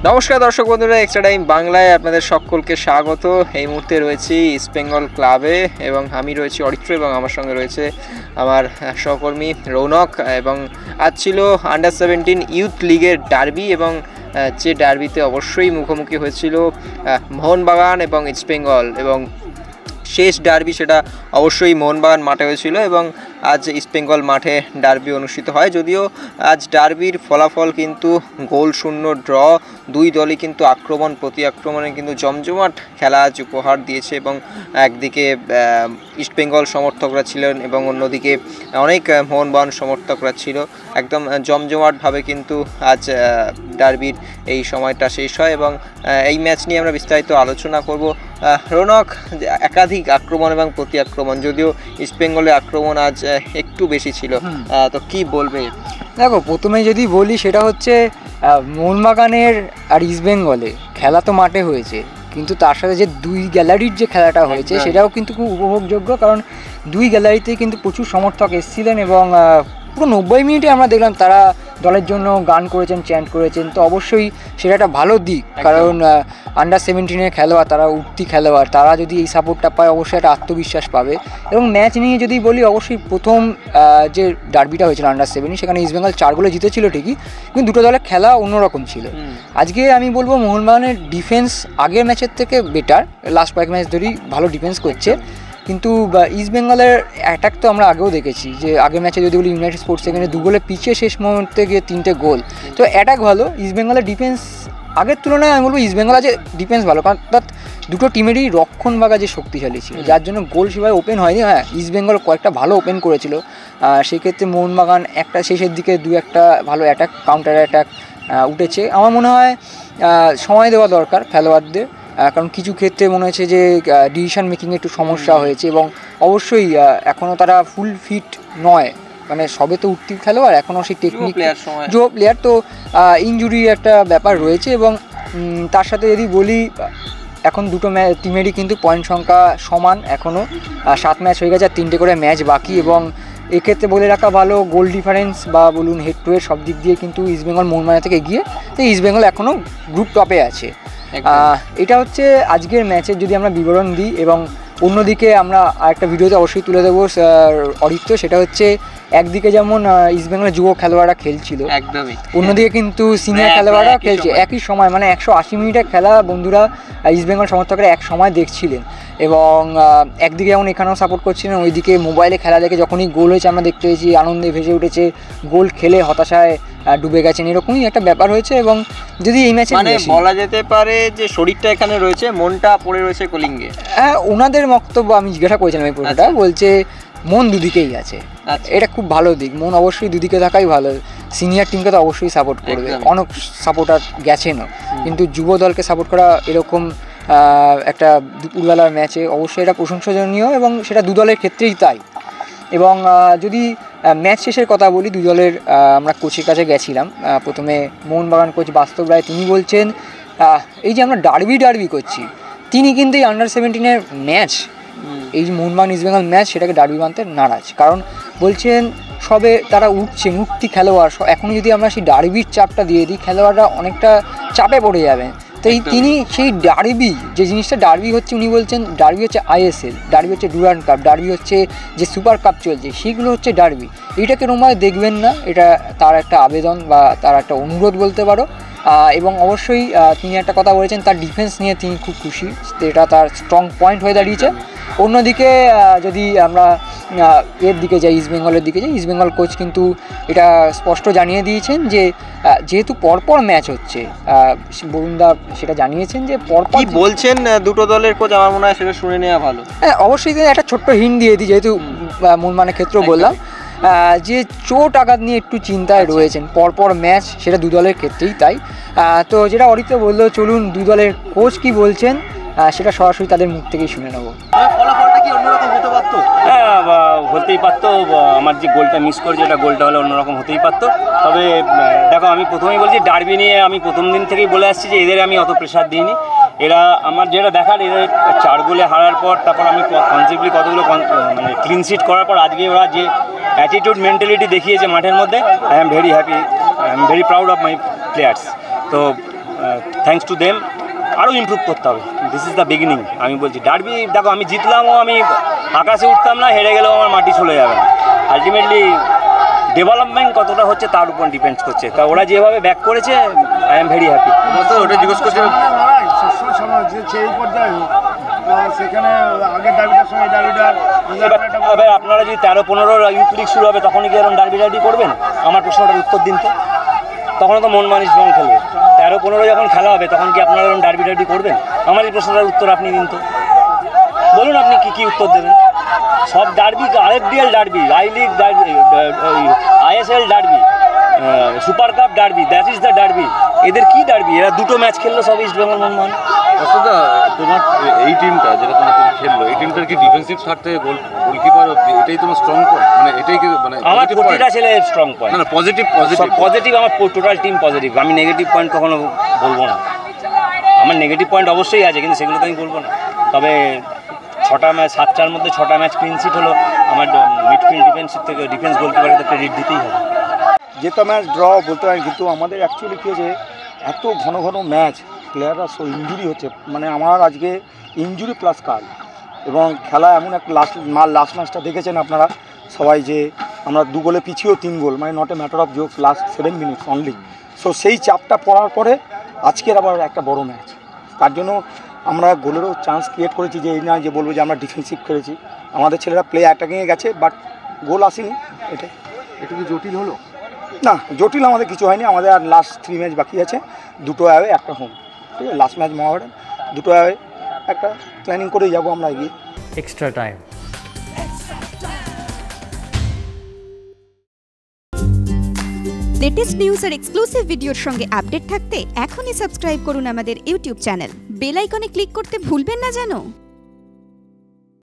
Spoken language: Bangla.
নমস্কার দর্শক বন্ধুরা, এক্সট্রা টাইম বাংলায় আপনাদের সকলকে স্বাগত। এই মুহূর্তে রয়েছি ইস্ট বেঙ্গল ক্লাবে এবং আমি রয়েছি অরিত্র এবং আমার সঙ্গে রয়েছে আমার সহকর্মী রৌনক। এবং আজ ছিল আন্ডার-17 ইউথ লিগের ডার্বি এবং যে ডার্বিতে অবশ্যই মুখোমুখি হয়েছিল মোহনবাগান এবং ইস্ট বেঙ্গল, এবং শেষ ডার্বি সেটা অবশ্যই মোহনবাগান মাঠে হয়েছিল এবং আজ ইস্ট বেঙ্গল মাঠে ডার্বি অনুষ্ঠিত হয়। যদিও আজ ডার্বির ফলাফল কিন্তু গোল শূন্য ড্র। দুই দলই কিন্তু আক্রমণ প্রতি আক্রমণে কিন্তু জমজমাট খেলা আজ উপহার দিয়েছে এবং একদিকে ইস্ট বেঙ্গল সমর্থকরা ছিলেন এবং অন্যদিকে অনেক মোহনবাগান সমর্থকরা ছিল। একদম জমজমাটভাবে কিন্তু আজ ডার্বির এই সময়টা শেষ হয় এবং এই ম্যাচ নিয়ে আমরা বিস্তারিত আলোচনা করব। রৌনক, একাধিক আক্রমণ এবং প্রতি আক্রমণ, যদিও ইস্ট বেঙ্গলের আক্রমণ আজ একটু বেশি ছিল, তো কি বলবে? দেখো, প্রথমে যদি বলি সেটা হচ্ছে মোহনবাগানের আর ইস্ট বেঙ্গলে খেলা তো মাঠে হয়েছে, কিন্তু তার সাথে যে দুই গ্যালারির যে খেলাটা হয়েছে সেটাও কিন্তু খুব উপভোগযোগ্য, কারণ দুই গ্যালারিতেই কিন্তু প্রচুর সমর্থক এসেছিলেন এবং পুরো 90 মিনিটে আমরা দেখলাম তারা দলের জন্য গান করেছেন, চ্যান্ট করেছেন। তো অবশ্যই সেটা একটা ভালো দিক, কারণ আন্ডার-17 খেলোয়াড়, তারা উঠতি খেলোয়াড়, তারা যদি এই সাপোর্টটা পায় অবশ্যই একটা আত্মবিশ্বাস পাবে। এবং ম্যাচ নিয়ে যদি বলি, অবশ্যই প্রথম যে ডার্বিটা হয়েছিল আন্ডার-17, সেখানে ইস্ট বেঙ্গল 4 গোলে জিতেছিল ঠিকই, কিন্তু দুটো দলের খেলা অন্যরকম ছিল। আজকে আমি বলবো মোহনবাগানের ডিফেন্স আগের ম্যাচের থেকে বেটার, লাস্ট কয়েক ম্যাচ ধরেই ভালো ডিফেন্স করছে। কিন্তু ইস্ট বেঙ্গলের অ্যাটাক তো আমরা আগেও দেখেছি, যে আগের ম্যাচে যদি বলি ইউনাইটেড স্পোর্টস সেখানে 2 গোলে পিছিয়ে শেষ মুহূর্তে গিয়ে 3টে গোল। তো অ্যাটাক ভালো, ইস্ট বেঙ্গলের ডিফেন্স আগের তুলনায় আমি বলবো ইস্ট বেঙ্গল আছে ডিফেন্স ভালো, কারণ অর্থাৎ দুটো টিমেরই রক্ষণভাগা যে শক্তিশালী ছিল, যার জন্য গোল সেভাবে ওপেন হয়নি। হ্যাঁ, ইস্ট বেঙ্গল কয়েকটা ভালো ওপেন করেছিল, সেই ক্ষেত্রে মোহনবাগান একটা শেষের দিকে 2-1টা ভালো অ্যাটাক, কাউন্টার অ্যাটাক উঠেছে। আমার মনে হয় সময় দেওয়া দরকার খেলোয়াড়দের, কারণ কিছু ক্ষেত্রে মনে হয়েছে যে ডিসিশন মেকিংয়ে একটু সমস্যা হয়েছে এবং অবশ্যই এখনও তারা ফুল ফিট নয়, মানে সবে তো উঠতি খেলোয়াড়, এখনও সেই টেকনিক জো প্লেয়ার, তো ইনজুরির একটা ব্যাপার রয়েছে। এবং তার সাথে যদি বলি, এখন দুটো টিমেরই কিন্তু পয়েন্ট সংখ্যা সমান, এখনও 7 ম্যাচ হয়ে গেছে আর 3টে করে ম্যাচ বাকি। এবং এক্ষেত্রে বলে রাখা ভালো, গোল ডিফারেন্স বা বলুন হেড টু হেড সব দিক দিয়ে কিন্তু ইস্ট বেঙ্গল মোহনবাগান থেকে এগিয়ে, তো ইস্ট বেঙ্গল এখনও গ্রুপ টপে আছে। এটা হচ্ছে আজকের ম্যাচের যদি আমরা বিবরণ দিই। এবং অন্যদিকে আমরা আরেকটা ভিডিওতে অবশ্যই তুলে দেবো অরিত্র, সেটা হচ্ছে একদিকে যেমন ইস্ট বেঙ্গলের যুব খেলোয়াড়রা খেলছিল, একদমই অন্যদিকে কিন্তু সিনিয়র খেলোয়াড়রা খেলছে একই সময়, মানে 180 মিনিটের খেলা বন্ধুরা ইস্ট বেঙ্গল সমর্থকরা এক সময় দেখছিলেন। এবং একদিকে যেমন এখানেও সাপোর্ট করছিলেন, ওইদিকে মোবাইলে খেলা দেখে যখনই গোল হয়েছে আমরা দেখতে পেয়েছি, আনন্দে ভেসে উঠেছে, গোল খেলে হতাশায় ডুবে গেছেন, এরকমই একটা ব্যাপার হয়েছে। এবং যদি এই ম্যাচে মানে বলা যেতে পারে যে শরীরটা এখানে রয়েছে, মনটা পড়ে রয়েছে কলিঙ্গে। হ্যাঁ, ওনাদের বক্তব্য আমি জিজ্ঞাসা করেছিলাম এই প্রশ্নটা, বলছে মন দুদিকেই আছে, এটা খুব ভালো দিক। মন অবশ্যই দুদিকে থাকাই ভালো। সিনিয়র টিমকে তো অবশ্যই সাপোর্ট করবে, অনেক সাপোর্টার গেছেনও, কিন্তু যুব দলকে সাপোর্ট করা এরকম একটা দুপুরবেলার ম্যাচে অবশ্যই এটা প্রশংসনীয়, এবং সেটা দু দলের ক্ষেত্রেই তাই। এবং যদি ম্যাচ শেষের কথা বলি, দু দলের আমরা কোচের কাছে গেছিলাম। প্রথমে মোহনবাগান কোচ বাস্তব রায়, তিনি বলছেন এই যে আমরা ডার্বি করছি, তিনি কিন্তু এই আন্ডার-17 ম্যাচ, এই যে মোহনবাগান ইস্ট বেঙ্গল ম্যাচ, সেটাকে ডার্বি মানতে নারাজ। কারণ বলছেন সবে তারা উঠতি খেলোয়াড়, এখনও যদি আমরা সেই ডার্বির চাপটা দিয়ে দিই, খেলোয়াড়রা অনেকটা চাপে পড়ে যাবেন। তো তিনি সেই ডার্বি, যে জিনিসটা ডার্বি হচ্ছে, উনি বলছেন ডার্বি হচ্ছে ISL, ডার্বি হচ্ছে ডুরান্ড কাপ, ডার্বি হচ্ছে যে সুপার কাপ চলছে, সেগুলো হচ্ছে ডার্বি। এটাকে রোমায় দেখবেন না, এটা তার একটা আবেদন বা তার একটা অনুরোধ বলতে পারো। এবং অবশ্যই তিনি একটা কথা বলেছেন, তার ডিফেন্স নিয়ে তিনি খুব খুশি, এটা তার স্ট্রং পয়েন্ট হয়ে দাঁড়িয়েছে। অন্যদিকে যদি আমরা এর দিকে যাই, ইস্ট বেঙ্গলের দিকে যাই, ইস্ট বেঙ্গল কোচ কিন্তু এটা স্পষ্ট জানিয়ে দিয়েছেন যে যেহেতু পরপর ম্যাচ হচ্ছে, বরুণদা সেটা জানিয়েছেন যে পরপর বলছেন দুটো দলের কোচ, আমার মনে হয় সেটা শুনে নেওয়া ভালো। হ্যাঁ, অবশ্যই একটা ছোট্ট হিন্ট দিয়ে দিই, যেহেতু মোহনবাগানের ক্ষেত্রেও বললাম যে চোট আঘাত নিয়ে একটু চিন্তায় রয়েছেন, পরপর ম্যাচ, সেটা দু দলের ক্ষেত্রেই তাই। তো যেটা অরিত্র বললো, চলুন দুই দলের কোচ কি বলছেন সেটা সরাসরি তাদের মুখ থেকেই শুনে নেবো। ফলাফলটা কি অন্যরকম হতে পারতো? হ্যাঁ, হতেই পারতো। আমার যে গোলটা মিস করেছে, এটা গোলটা হলে অন্যরকম হতেই পারতো। তবে দেখো, আমি প্রথমেই বলছি ডার্বি নিয়ে আমি প্রথম দিন থেকেই বলে আসছি যে এদের আমি অত প্রেশার দিইনি। এরা আমার যেটা দেখার, এদের 4 গোলে হারার পর, তারপর আমি কনসিভলি কতগুলো মানে ক্লিন শিট করার পর আজকে ওরা যে অ্যাটিটিউড মেন্টালিটি দেখিয়েছে মাঠের মধ্যে, I am very happy, I am very proud of my players. তো থ্যাঙ্কস টু দেম আরও ইমপ্রুভ করতে হবে। This is the beginning. আমি বলছি ডার্বি দেখো, আমি জিতলামও আমি আকাশে উঠতাম না, হেরে গেলেও আমার মাটি চলে যাবে না। আলটিমেটলি ডেভেলপমেন্ট কতটা হচ্ছে তার উপর ডিপেন্ডস করছে। তা ওরা যেভাবে ব্যাক করেছে, আই এম ভেরি হ্যাপি। ওটা জিজ্ঞেস করছে সেই পর্যায়ে সেখানে আগের ডার্বিটার সঙ্গে ডার্বিটার এবার আপনারা যদি 13-15 ইউথ লিগ শুরু হবে তখনই কি এরকম ডার্বি করবেন? আমার প্রশ্নটার উত্তর দিন তো। তখন তো মন মানিস বল খেলবে। 13-15 যখন খেলা হবে তখন কি আপনারা এরকম ডার্বি করবেন? আমার এই প্রশ্নটার উত্তর আপনি দিন তো। বলুন আপনি কি উত্তর দেবেন। সব derby, IFDL derby, I league derby, ISL derby, super cup derby, that is the derby. এদের কি ডার্বি? এরা দুটো ম্যাচ খেললো সব ইস্ট বেঙ্গল মোহনবাগান। অসুবিধা তোমার এই টিমটা যেটা তোমার খেললো, এই টিমটার কি ডিফেন্সিভ থার্ড থেকে গোলকিপার এটাই তোমার স্ট্রং পয়েন্ট? মানে এটাই কি মানে আমার প্রতিটা ছেলে স্ট্রং পয়েন্ট। না পজিটিভ আমার টোটাল টিম পজিটিভ। আমি নেগেটিভ পয়েন্ট কখনো বলবো না। আমার নেগেটিভ পয়েন্ট অবশ্যই আছে, কিন্তু সেগুলো তো আমি বলবো না। তবে 6টা ম্যাচ, 7টার মধ্যে 6টা ম্যাচ ক্লিন শিট হলো। আমার মিডফিল্ড ডিফেন্সিভ থেকে ডিফেন্স গোলকিপারকে ক্রেডিট দিতেই হবে। যেটা ম্যাচ ড্র বলতে হয়, কিন্তু আমাদের অ্যাকচুয়ালি কী হয়েছে, এত ঘন ঘন ম্যাচ, প্লেয়াররা ইঞ্জুরি হচ্ছে। মানে আমার আজকে ইঞ্জুরি প্লাস কাল, এবং খেলা এমন একটা লাস্ট ম্যাচটা দেখেছেন আপনারা সবাই, যে আমরা 2 গোলে পিছিয়েও 3 গোল, মানে not a matter of joke, last 7 minutes only. So সেই চাপটা পড়ার পরে আজকের আবার একটা বড় ম্যাচ, তার জন্য আমরা গোলেরও চান্স ক্রিয়েট করেছি। যে এই না যে বলবো যে আমরা ডিফেন্সিভ খেলেছি, আমাদের ছেলেরা প্লে অ্যাটাকিংয়ে গেছে, বাট গোল আসেনি। এটাই। এটা কি জটিল হলো? না, জটিল আমাদের কিছু হয়নি। আমাদের আর লাস্ট 3 ম্যাচ বাকি আছে, 2টো অ্যাওয়ে 1টা হোম। ঠিক আছে, লাস্ট ম্যাচ মহাবাডান, 2টো অ্যাওয়ে, একটা প্ল্যানিং করেই যাবো আমরা এগিয়ে। Extra time. লেটেস্ট নিউজ আর এক্সক্লুসিভ ভিডিওর সঙ্গে আপডেট থাকতে এখনই সাবস্ক্রাইব করুন আমাদের ইউটিউব চ্যানেল। বেল আইকনে ক্লিক করতে ভুলবেন না যেন।